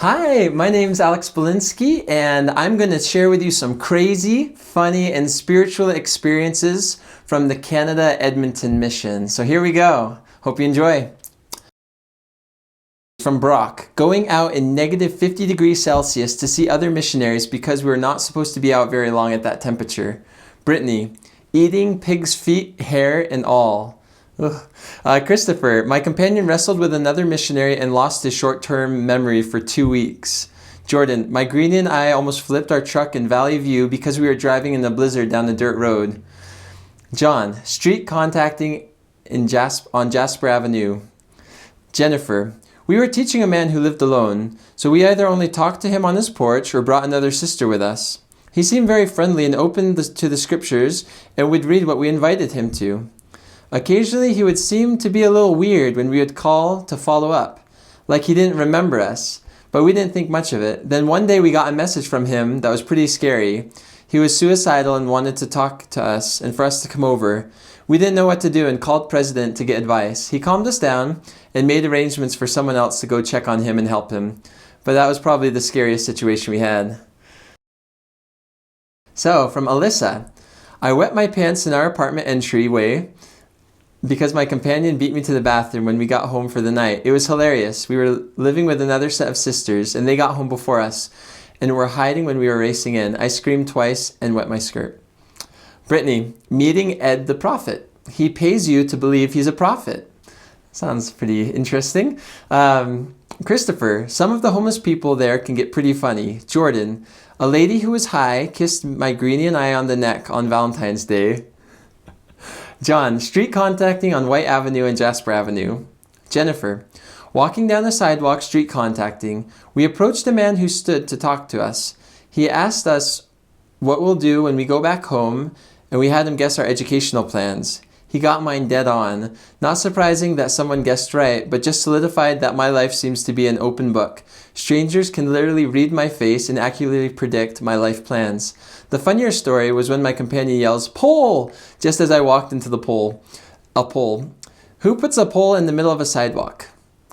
Hi, my name's Alex Belinsky, and I'm going to share with you some crazy, funny, and spiritual experiences from the Canada Edmonton mission. So here we go. Hope you enjoy. From Brock, going out in negative 50 degrees Celsius to see other missionaries because we were not supposed to be out very long at that temperature. Brittany, eating pig's feet, hair, and all. Christopher, my companion wrestled with another missionary and lost his short-term memory for 2 weeks. Jordan, my greenie and I almost flipped our truck in Valley View because we were driving in a blizzard down the dirt road. John, street contacting on Jasper Avenue. Jennifer, we were teaching a man who lived alone, so we either only talked to him on his porch or brought another sister with us. He seemed very friendly and open to the scriptures and would read what we invited him to. Occasionally, he would seem to be a little weird when we would call to follow up, like he didn't remember us, but we didn't think much of it. Then one day we got a message from him that was pretty scary. He was suicidal and wanted to talk to us and for us to come over. We didn't know what to do and called President to get advice. He calmed us down and made arrangements for someone else to go check on him and help him. But that was probably the scariest situation we had. So, from Alyssa, I wet my pants in our apartment entryway because my companion beat me to the bathroom when we got home for the night. It was hilarious. We were living with another set of sisters, and they got home before us, and were hiding when we were racing in. I screamed twice and wet my skirt. Brittany, meeting Ed the prophet. He pays you to believe he's a prophet. Sounds pretty interesting. Christopher, some of the homeless people there can get pretty funny. Jordan, a lady who was high kissed my greenie and I on the neck on Valentine's Day. John, street contacting on White Avenue and Jasper Avenue. Jennifer, walking down the sidewalk street contacting, we approached a man who stood to talk to us. He asked us what we'll do when we go back home, and we had him guess our educational plans. He got mine dead on. Not surprising that someone guessed right, but just solidified that my life seems to be an open book. Strangers can literally read my face and accurately predict my life plans. The funnier story was when my companion yells, "Pole!" just as I walked into the pole. A pole. Who puts a pole in the middle of a sidewalk?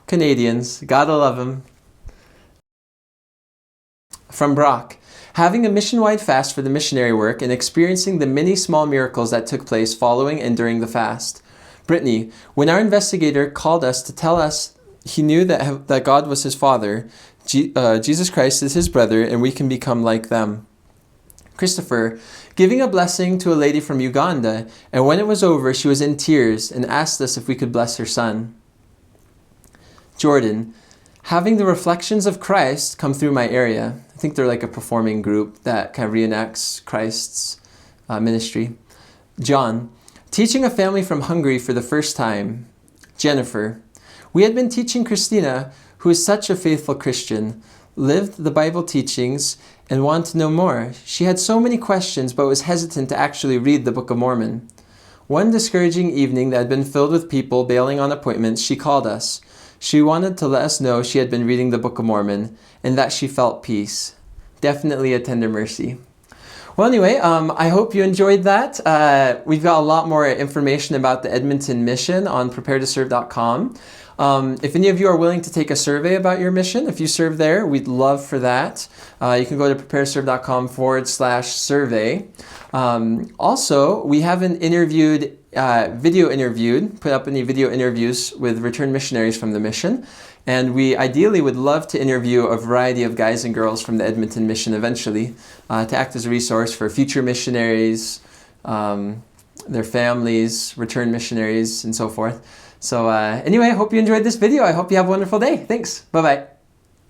Canadians. Gotta love them. From Brock. Having a mission-wide fast for the missionary work and experiencing the many small miracles that took place following and during the fast. Brittany, when our investigator called us to tell us he knew that God was his father, Jesus Christ is his brother, and we can become like them. Christopher, giving a blessing to a lady from Uganda, and when it was over, she was in tears and asked us if we could bless her son. Jordan, having the reflections of Christ come through my area. I think they're like a performing group that kind of reenacts Christ's ministry. John, teaching a family from Hungary for the first time. Jennifer, we had been teaching Christina, who is such a faithful Christian, lived the Bible teachings, and wanted to know more. She had so many questions, but was hesitant to actually read the Book of Mormon. One discouraging evening that had been filled with people bailing on appointments, she called us. She wanted to let us know she had been reading the Book of Mormon and that she felt peace. Definitely a tender mercy. Well, anyway, I hope you enjoyed that. We've got a lot more information about the Edmonton mission on preparetoserve.com. If any of you are willing to take a survey about your mission, if you serve there, we'd love for that. You can go to preparetoserve.com/survey. Also, we haven't put up any video interviews with returned missionaries from the mission. And we ideally would love to interview a variety of guys and girls from the Edmonton mission eventually to act as a resource for future missionaries, their families, returned missionaries, and so forth. So anyway, I hope you enjoyed this video. I hope you have a wonderful day. Thanks. Bye-bye.